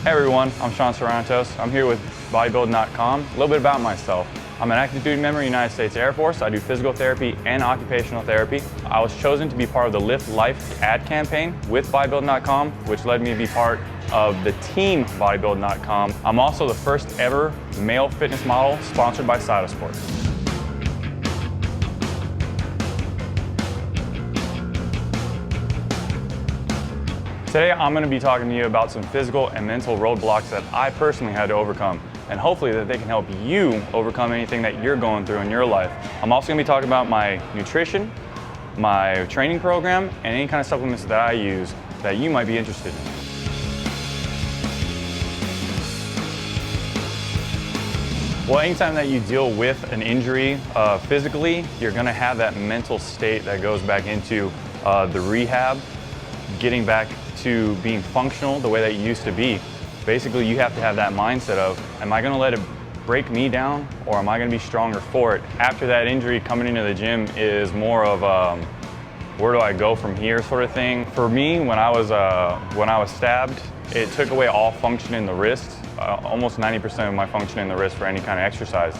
Hey everyone, I'm Sarantos. I'm here with Bodybuilding.com. A little bit about myself. I'm an active duty member of the United States Air Force. I do physical therapy and occupational therapy. I was chosen to be part of the Lift Life ad campaign with Bodybuilding.com, which led me to be part of the team Bodybuilding.com. I'm also the first ever male fitness model sponsored by CytoSport. Today I'm going to be talking to you about some physical and mental roadblocks that I personally had to overcome, and hopefully that they can help you overcome anything that you're going through in your life. I'm also going to be talking about my nutrition, my training program, and any kind of supplements that I use that you might be interested in. Well, anytime that you deal with an injury physically, you're going to have that mental state that goes back into the rehab, getting back to being functional the way that you used to be. Basically, you have to have that mindset of, am I gonna let it break me down, or am I gonna be stronger for it? After that injury, coming into the gym is more of where do I go from here sort of thing. For me, when I was stabbed, it took away all function in the wrist, almost 90% of my function in the wrist for any kind of exercise.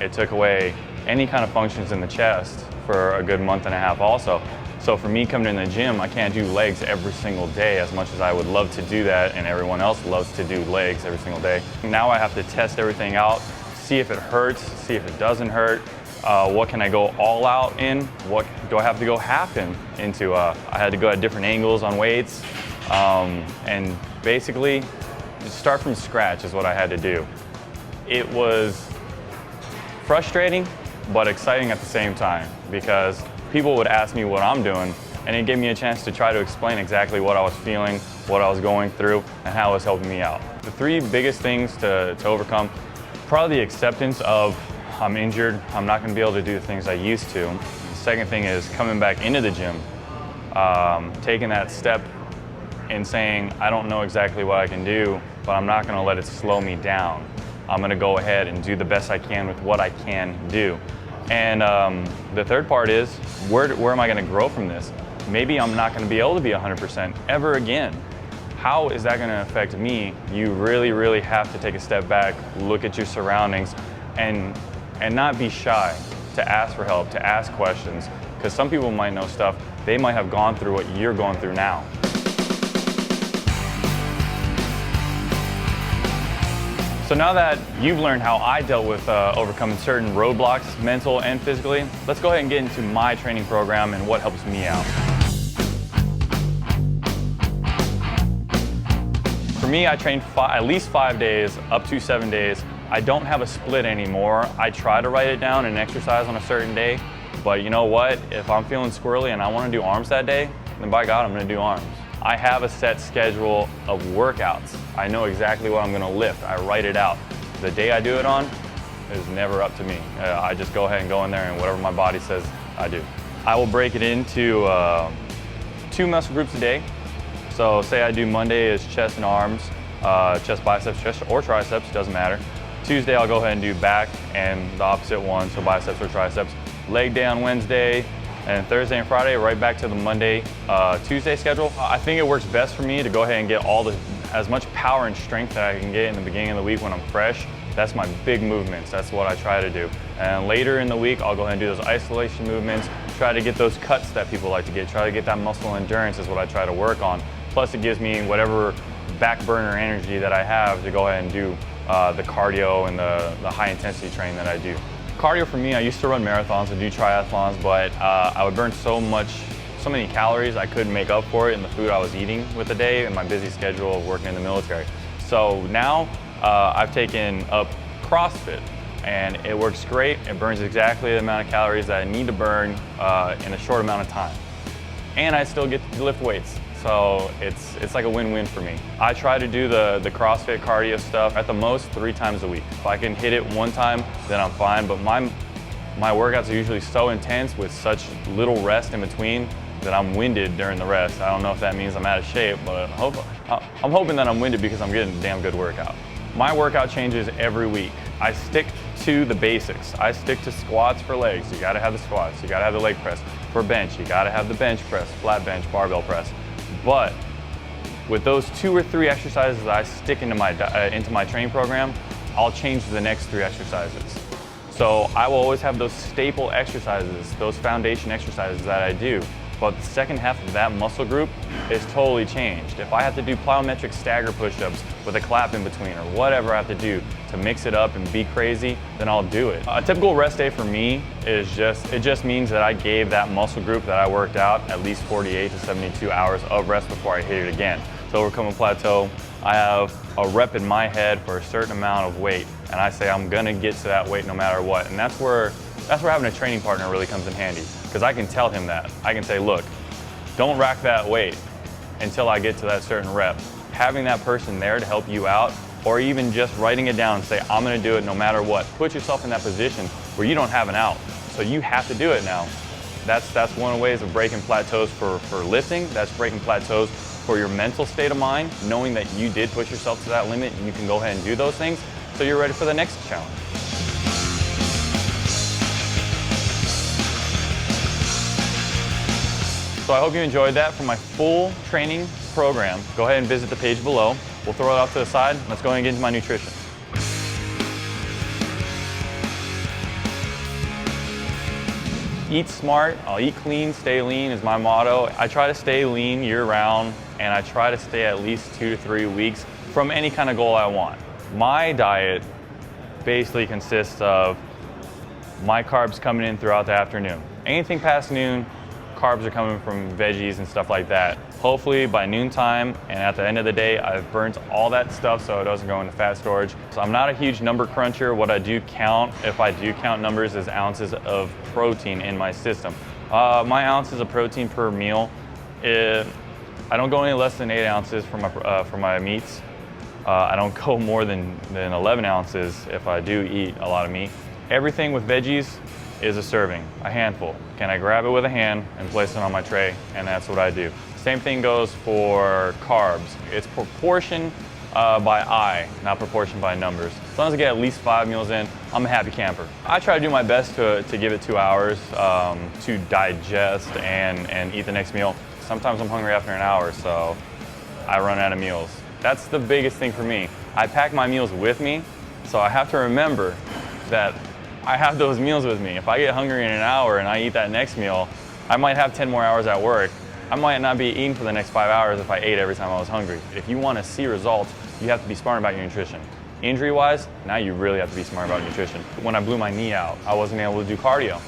It took away any kind of functions in the chest for a good month and a half also. So for me coming in the gym, I can't do legs every single day as much as I would love to do that, and everyone else loves to do legs every single day. Now I have to test everything out, see if it hurts, see if it doesn't hurt. What can I go all out in? What do I have to go half into? I had to go at different angles on weights, and basically start from scratch is what I had to do. It was frustrating, but exciting at the same time, because people would ask me what I'm doing, and it gave me a chance to try to explain exactly what I was feeling, what I was going through, and how it was helping me out. The three biggest things to overcome, probably the acceptance of I'm injured, I'm not gonna be able to do the things I used to. The second thing is coming back into the gym, taking that step and saying, I don't know exactly what I can do, but I'm not gonna let it slow me down. I'm gonna go ahead and do the best I can with what I can do. And the third part is, where am I going to grow from this? Maybe I'm not going to be able to be 100% ever again. How is that going to affect me? You really, really have to take a step back, look at your surroundings, and not be shy to ask for help, to ask questions, because some people might know stuff. They might have gone through what you're going through now. So now that you've learned how I dealt with overcoming certain roadblocks, mental and physically, let's go ahead and get into my training program and what helps me out. For me, I train at least 5 days, up to 7 days. I don't have a split anymore. I try to write it down and exercise on a certain day, but you know what? If I'm feeling squirrely and I want to do arms that day, then by God, I'm going to do arms. I have a set schedule of workouts. I know exactly what I'm gonna lift. I write it out. The day I do it on is never up to me. I just go ahead and go in there, and whatever my body says, I do. I will break it into 2 muscle groups a day. So say I do Monday is chest and arms, chest, biceps, chest or triceps, doesn't matter. Tuesday I'll go ahead and do back and the opposite one, so biceps or triceps. Leg day on Wednesday, and Thursday and Friday, right back to the Monday, Tuesday schedule. I think it works best for me to go ahead and get as much power and strength that I can get in the beginning of the week when I'm fresh. That's my big movements. That's what I try to do. And later in the week, I'll go ahead and do those isolation movements, try to get those cuts that people like to get, try to get that muscle endurance is what I try to work on. Plus it gives me whatever back burner energy that I have to go ahead and do the cardio and the high intensity training that I do. Cardio for me, I used to run marathons and do triathlons, but I would burn so many calories I couldn't make up for it in the food I was eating with the day and my busy schedule of working in the military. So now I've taken up CrossFit, and it works great. It burns exactly the amount of calories that I need to burn in a short amount of time. And I still get to lift weights. So it's like a win-win for me. I try to do the CrossFit cardio stuff at the most 3 times a week. If I can hit it one time, then I'm fine, but my workouts are usually so intense with such little rest in between that I'm winded during the rest. I don't know if that means I'm out of shape, but I'm hoping that I'm winded because I'm getting a damn good workout. My workout changes every week. I stick to the basics. I stick to squats for legs. You gotta have the squats. You gotta have the leg press. For bench, you gotta have the bench press, flat bench, barbell press. But with those 2 or 3 exercises that I stick into my training program, I'll change the next 3 exercises. So I will always have those staple exercises, those foundation exercises that I do. But the second half of that muscle group is totally changed. If I have to do plyometric stagger push-ups with a clap in between or whatever I have to do to mix it up and be crazy, then I'll do it. A typical rest day for me is it just means that I gave that muscle group that I worked out at least 48 to 72 hours of rest before I hit it again. To overcome a plateau, I have a rep in my head for a certain amount of weight, and I say I'm gonna get to that weight no matter what. And that's where having a training partner really comes in handy, because I can tell him that. I can say, look, don't rack that weight until I get to that certain rep. Having that person there to help you out, or even just writing it down and say, I'm gonna do it no matter what. Put yourself in that position where you don't have an out, so you have to do it now. That's one of the ways of breaking plateaus for lifting. That's breaking plateaus for your mental state of mind, knowing that you did push yourself to that limit and you can go ahead and do those things, so you're ready for the next challenge. So I hope you enjoyed that. For my full training program, go ahead and visit the page below. We'll throw it off to the side. Let's go ahead and get into my nutrition. Eat smart, I'll eat clean, stay lean is my motto. I try to stay lean year round, and I try to stay at least 2 to 3 weeks from any kind of goal I want. My diet basically consists of my carbs coming in throughout the afternoon. Anything past noon, carbs are coming from veggies and stuff like that. Hopefully by noontime and at the end of the day, I've burnt all that stuff so it doesn't go into fat storage. So I'm not a huge number cruncher. What I do count, if I do count numbers, is ounces of protein in my system. My ounces of protein per meal, I don't go any less than 8 ounces for my meats. I don't go more than 11 ounces if I do eat a lot of meat. Everything with veggies is a serving, a handful. Can I grab it with a hand and place it on my tray? And that's what I do. Same thing goes for carbs. It's proportion by eye, not proportion by numbers. As long as I get at least 5 meals in, I'm a happy camper. I try to do my best to give it 2 hours to digest and eat the next meal. Sometimes I'm hungry after an hour, so I run out of meals. That's the biggest thing for me. I pack my meals with me, so I have to remember that I have those meals with me. If I get hungry in an hour and I eat that next meal, I might have 10 more hours at work. I might not be eating for the next 5 hours if I ate every time I was hungry. If you want to see results, you have to be smart about your nutrition. Injury-wise, now you really have to be smart about nutrition. When I blew my knee out, I wasn't able to do cardio.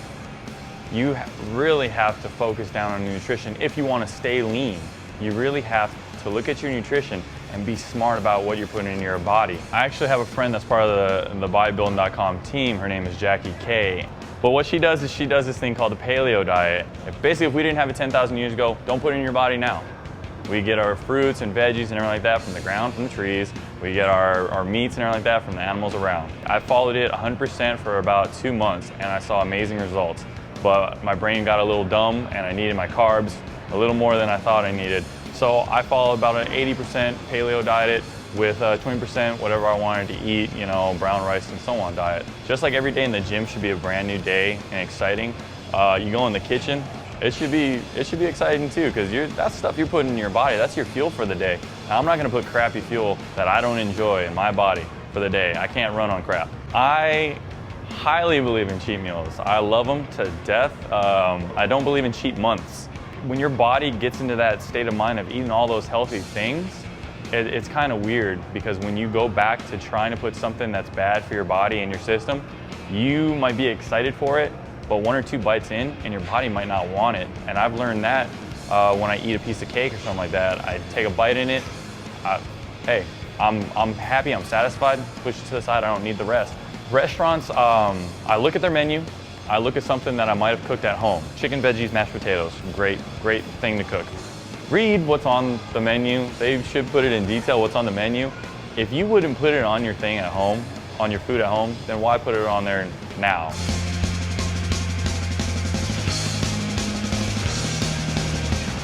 You really have to focus down on nutrition if you want to stay lean. You really have to look at your nutrition and be smart about what you're putting in your body. I actually have a friend that's part of the Bodybuilding.com team. Her name is Jackie K. But what she does is she does this thing called the paleo diet. Basically, if we didn't have it 10,000 years ago, don't put it in your body now. We get our fruits and veggies and everything like that from the ground, from the trees. We get our meats and everything like that from the animals around. I followed it 100% for about 2 months, and I saw amazing results. But my brain got a little dumb, and I needed my carbs a little more than I thought I needed. So I followed about an 80% paleo diet with 20% whatever I wanted to eat, brown rice and so on diet. Just like every day in the gym should be a brand new day and exciting. You go in the kitchen, it should be exciting too, because that's stuff you're putting in your body. That's your fuel for the day. Now, I'm not going to put crappy fuel that I don't enjoy in my body for the day. I can't run on crap. I highly believe in cheat meals. I love them to death. I don't believe in cheat months. When your body gets into that state of mind of eating all those healthy things, it's kind of weird, because when you go back to trying to put something that's bad for your body in your system, you might be excited for it, but 1 or 2 bites in and your body might not want it. And I've learned that when I eat a piece of cake or something like that. I take a bite in it, hey, I'm happy, I'm satisfied, push it to the side, I don't need the rest. Restaurants, I look at their menu, I look at something that I might have cooked at home. Chicken, veggies, mashed potatoes, great thing to cook. Read what's on the menu. They should put it in detail what's on the menu. If you wouldn't put it on your thing at home, on your food at home, then why put it on there now?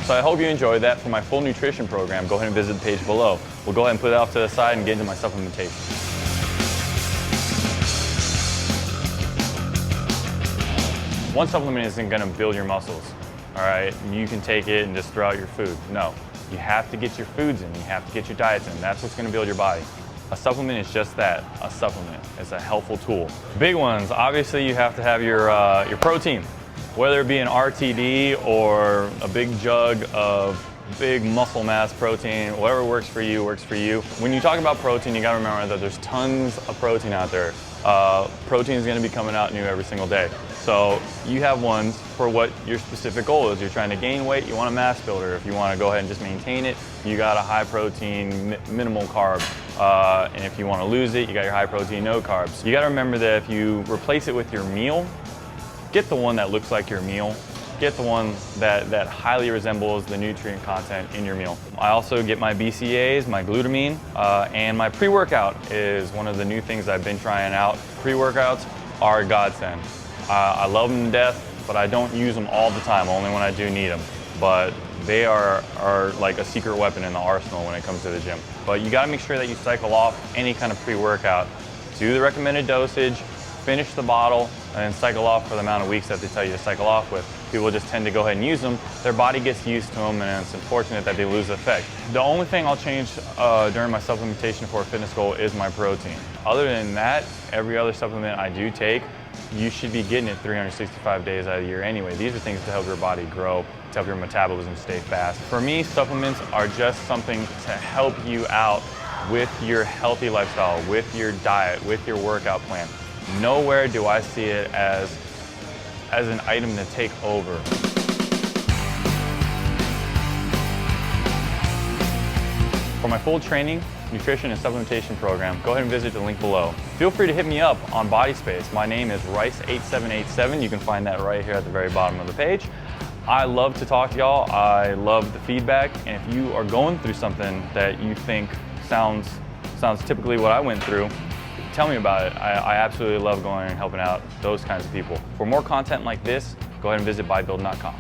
So I hope you enjoyed that. For my full nutrition program, go ahead and visit the page below. We'll go ahead and put it off to the side and get into my supplementation. One supplement isn't going to build your muscles, all right? You can take it and just throw out your food. No. You have to get your foods in, you have to get your diets in. That's what's gonna build your body. A supplement is just that, a supplement. It's a helpful tool. Big ones, obviously you have to have your protein, whether it be an RTD or a big jug of big muscle mass protein, whatever works for you, works for you. When you talk about protein, you gotta remember that there's tons of protein out there. Protein is gonna be coming out new every single day. So you have ones for what your specific goal is. You're trying to gain weight, you want a mass builder. If you wanna go ahead and just maintain it, you got a high protein, minimal carb. And if you wanna lose it, you got your high protein, no carbs. You gotta remember that if you replace it with your meal, get the one that looks like your meal. Get the one that highly resembles the nutrient content in your meal. I also get my BCAAs, my glutamine, and my pre-workout is one of the new things I've been trying out. Pre-workouts are a godsend. I love them to death, but I don't use them all the time, only when I do need them. But they are like a secret weapon in the arsenal when it comes to the gym. But you gotta make sure that you cycle off any kind of pre-workout. Do the recommended dosage, finish the bottle, and then cycle off for the amount of weeks that they tell you to cycle off with. People just tend to go ahead and use them. Their body gets used to them, and it's unfortunate that they lose the effect. The only thing I'll change during my supplementation for a fitness goal is my protein. Other than that, every other supplement I do take, you should be getting it 365 days out of the year anyway. These are things to help your body grow, to help your metabolism stay fast. For me, supplements are just something to help you out with your healthy lifestyle, with your diet, with your workout plan. Nowhere do I see it as an item to take over. For my full training, nutrition, and supplementation program, go ahead and visit the link below. Feel free to hit me up on BodySpace. My name is Rice8787. You can find that right here at the very bottom of the page. I love to talk to y'all. I love the feedback. And if you are going through something that you think sounds typically what I went through, tell me about it. I absolutely love going and helping out those kinds of people. For more content like this, go ahead and visit Bodybuilding.com.